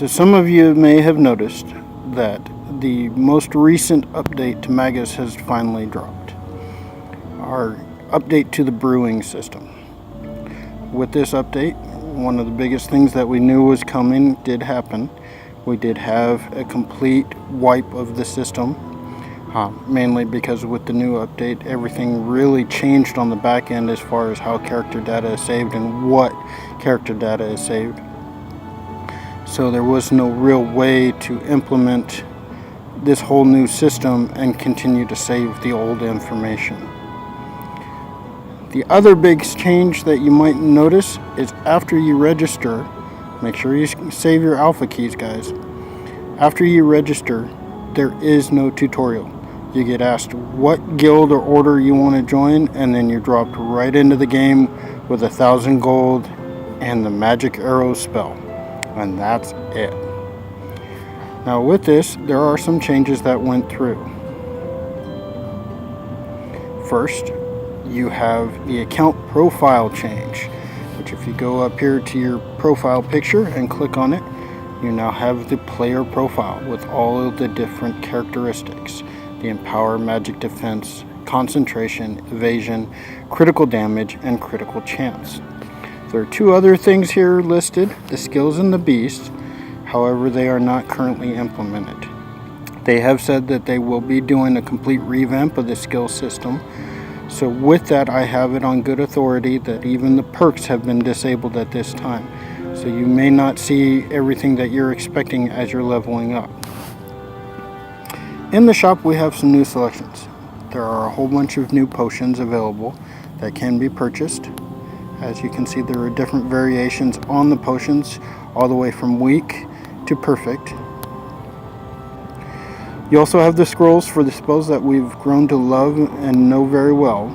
So some of you may have noticed that the most recent update to Maguss has finally dropped. Our update to the brewing system. With this update, one of the biggest things that we knew was coming did happen. We did have a complete wipe of the system, mainly because with the new update, everything really changed on the back end as far as how character data is saved and what character data is saved. So there was no real way to implement this whole new system and continue to save the old information. The other big change that you might notice is after you register, make sure you save your alpha keys, guys. After you register, there is no tutorial. You get asked what guild or order you want to join, and then you're dropped right into the game with 1,000 gold and the magic arrow spell. And that's it. Now with this, there are some changes that went through. First, you have the account profile change, which if you go up here to your profile picture and click on it, you now have the player profile with all of the different characteristics. The Empower, Magic Defense, Concentration, Evasion, Critical Damage, and Critical Chance. There are two other things here listed, the skills and the beasts. However, they are not currently implemented. They have said that they will be doing a complete revamp of the skill system. So with that, I have it on good authority that even the perks have been disabled at this time. So you may not see everything that you're expecting as you're leveling up. In the shop, we have some new selections. There are a whole bunch of new potions available that can be purchased. As you can see, there are different variations on the potions, all the way from weak to perfect. You also have the scrolls for the spells that we've grown to love and know very well.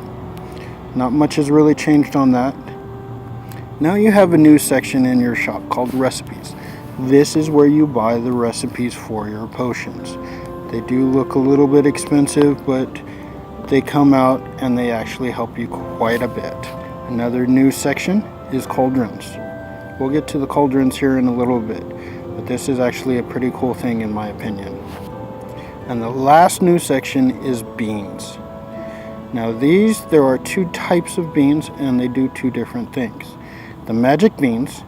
Not much has really changed on that. Now you have a new section in your shop called recipes. This is where you buy the recipes for your potions. They do look a little bit expensive, but they come out and they actually help you quite a bit. Another new section is cauldrons. We'll get to the cauldrons here in a little bit, but this is actually a pretty cool thing in my opinion. And the last new section is beans. Now there are two types of beans and they do two different things. The magic beans,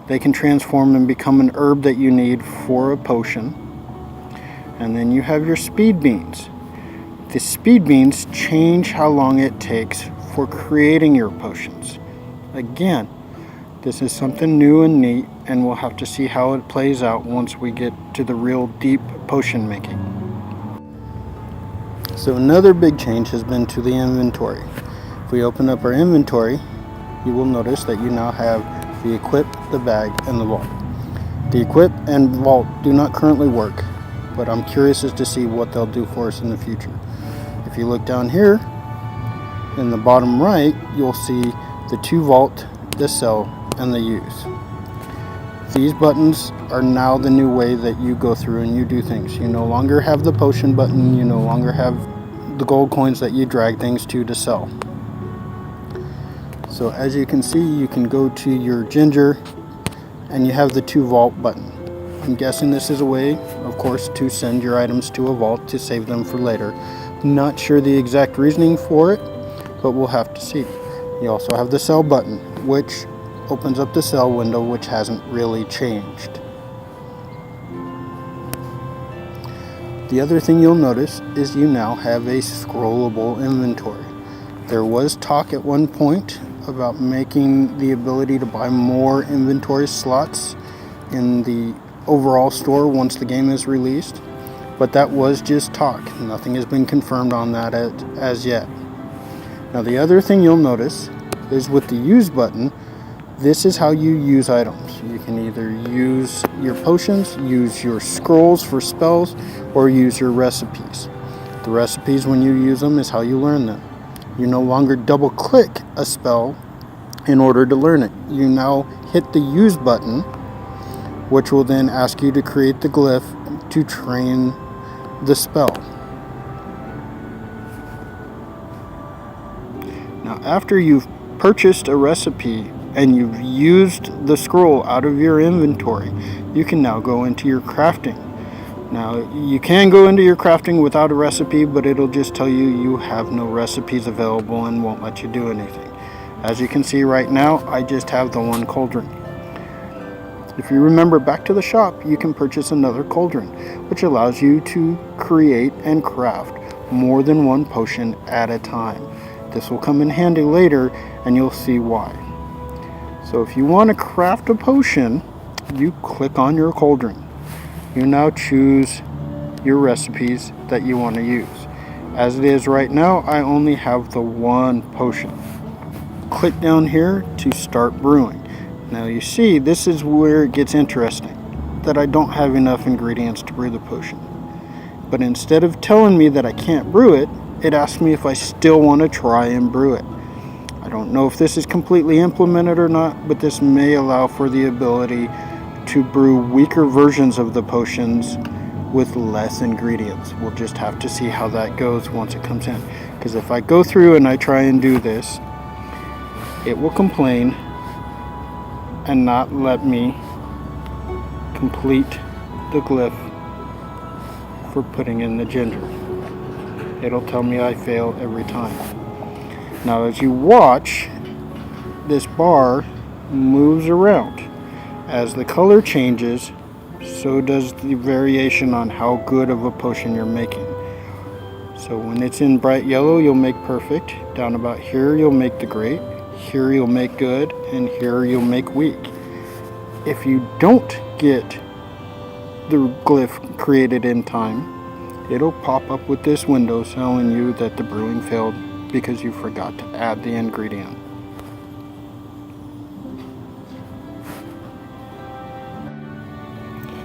they can transform and become an herb that you need for a potion. And then you have your speed beans. The speed beans change how long it takes for creating your potions. Again, this is something new and neat, and we'll have to see how it plays out once we get to the real deep potion making. So another big change has been to the inventory. If we open up our inventory, you will notice that you now have the equip, the bag, and the vault. The equip and vault do not currently work, but I'm curious as to see what they'll do for us in the future. If you look down here, in the bottom right, you'll see the to vault, the sell, and the use. These buttons are now the new way that you go through and you do things. You no longer have the potion button, you no longer have the gold coins that you drag things to sell. So as you can see, you can go to your ginger and you have the to vault button. I'm guessing this is a way, of course, to send your items to a vault to save them for later. Not sure the exact reasoning for it, but we'll have to see. You also have the sell button, which opens up the sell window, which hasn't really changed. The other thing you'll notice is you now have a scrollable inventory. There was talk at one point about making the ability to buy more inventory slots in the overall store once the game is released, but that was just talk. Nothing has been confirmed on that as yet. Now the other thing you'll notice is with the use button, this is how you use items. You can either use your potions, use your scrolls for spells, or use your recipes. The recipes, when you use them, is how you learn them. You no longer double click a spell in order to learn it. You now hit the use button, which will then ask you to create the glyph to train the spell. Now after you've purchased a recipe and you've used the scroll out of your inventory, you can now go into your crafting. Now, you can go into your crafting without a recipe, but it'll just tell you you have no recipes available and won't let you do anything. As you can see right now, I just have the one cauldron. If you remember back to the shop, you can purchase another cauldron, which allows you to create and craft more than one potion at a time. This will come in handy later, and you'll see why. So if you want to craft a potion, you click on your cauldron. You now choose your recipes that you want to use. As it is right now, I only have the one potion. Click down here to start brewing. Now you see, this is where it gets interesting, that I don't have enough ingredients to brew the potion. But instead of telling me that I can't brew it, it asks me if I still want to try and brew it. I don't know if this is completely implemented or not, but this may allow for the ability to brew weaker versions of the potions with less ingredients. We'll just have to see how that goes once it comes in. Because if I go through and I try and do this, it will complain and not let me complete the glyph for putting in the ginger. It'll tell me I fail every time. Now as you watch, this bar moves around. As the color changes, so does the variation on how good of a potion you're making. So when it's in bright yellow, you'll make perfect. Down about here, you'll make the great. Here you'll make good, and here you'll make weak. If you don't get the glyph created in time, it'll pop up with this window telling you that the brewing failed because you forgot to add the ingredient.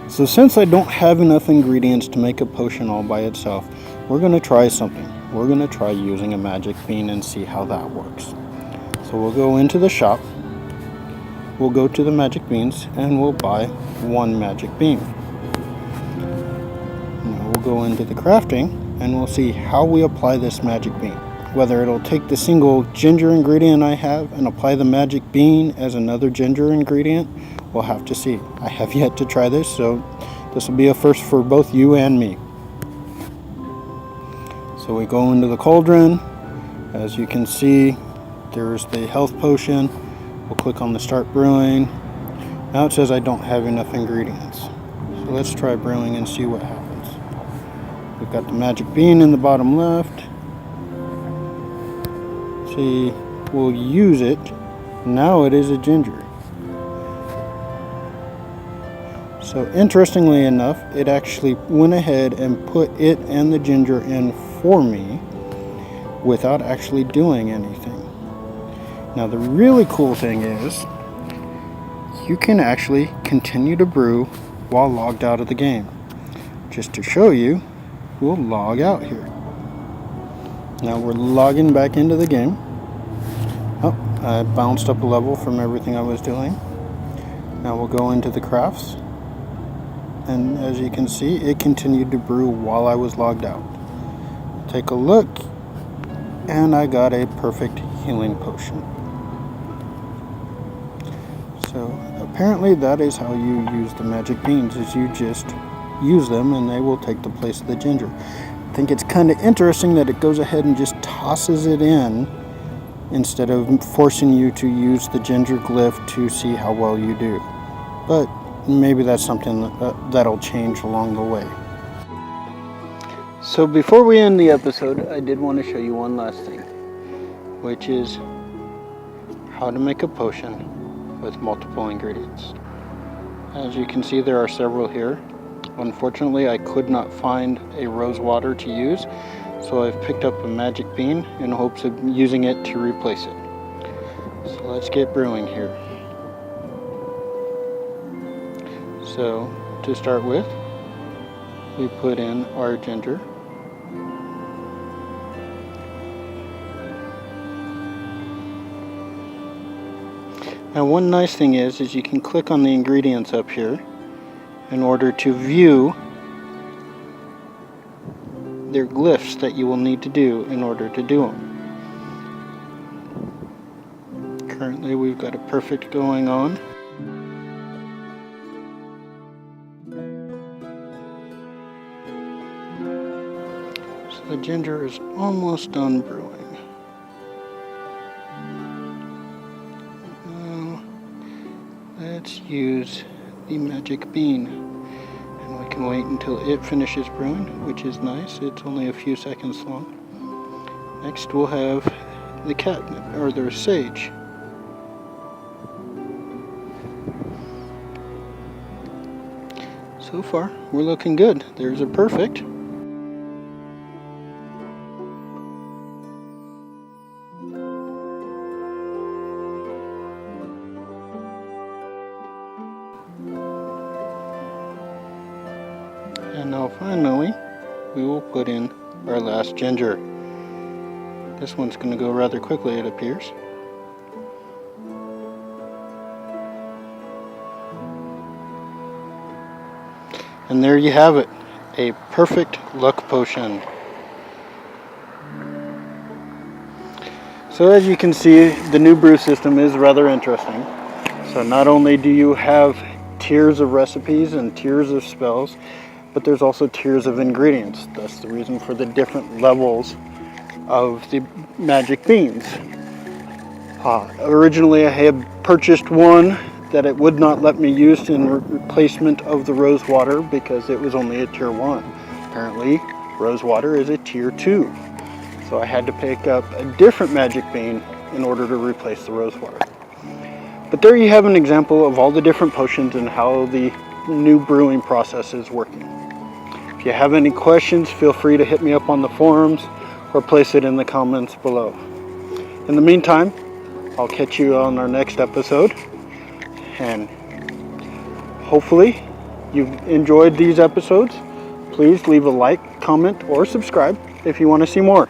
So since I don't have enough ingredients to make a potion all by itself, we're going to try something. We're going to try using a magic bean and see how that works. So we'll go into the shop, we'll go to the magic beans, and we'll buy one magic bean. Now we'll go into the crafting, and we'll see how we apply this magic bean. Whether it'll take the single ginger ingredient I have and apply the magic bean as another ginger ingredient, we'll have to see. I have yet to try this, so this will be a first for both you and me. So we go into the cauldron. As you can see, there's the health potion. We'll click on the start brewing. Now it says I don't have enough ingredients. So let's try brewing and see what happens. We've got the magic bean in the bottom left. See, we'll use it. Now it is a ginger. So interestingly enough, it actually went ahead and put it and the ginger in for me without actually doing anything. Now the really cool thing is you can actually continue to brew while logged out of the game. Just to show you, we'll log out here. Now we're logging back into the game. Oh, I bounced up a level from everything I was doing. Now we'll go into the crafts. And as you can see, it continued to brew while I was logged out. Take a look, and I got a perfect healing potion. So apparently that is how you use the magic beans, is you just use them and they will take the place of the ginger. I think it's kind of interesting that it goes ahead and just tosses it in instead of forcing you to use the ginger glyph to see how well you do. But maybe that's something that'll change along the way. So before we end the episode, I did want to show you one last thing, which is how to make a potion with multiple ingredients. As you can see, there are several here. Unfortunately, I could not find a rose water to use, so I've picked up a magic bean in hopes of using it to replace it. So let's get brewing here. So to start with, we put in our ginger. Now one nice thing is you can click on the ingredients up here in order to view their glyphs that you will need to do in order to do them. Currently we've got a perfect going on. So the ginger is almost done brewing. Now let's use the magic bean. And we can wait until it finishes brewing, which is nice. It's only a few seconds long. Next we'll have the catnip, or the sage. So far, we're looking good. There's a perfect. And now finally, we will put in our last ginger. This one's going to go rather quickly, it appears. And there you have it, a perfect luck potion. So as you can see, the new brew system is rather interesting. So not only do you have tiers of recipes and tiers of spells, but there's also tiers of ingredients. That's the reason for the different levels of the magic beans. Originally I had purchased one that it would not let me use in replacement of the rose water because it was only a tier 1. Apparently rose water is a tier 2. So I had to pick up a different magic bean in order to replace the rose water. But there you have an example of all the different potions and how the new brewing process is working. If you have any questions, feel free to hit me up on the forums or place it in the comments below. In the meantime, I'll catch you on our next episode, and hopefully you've enjoyed these episodes. Please leave a like, comment, or subscribe if you want to see more.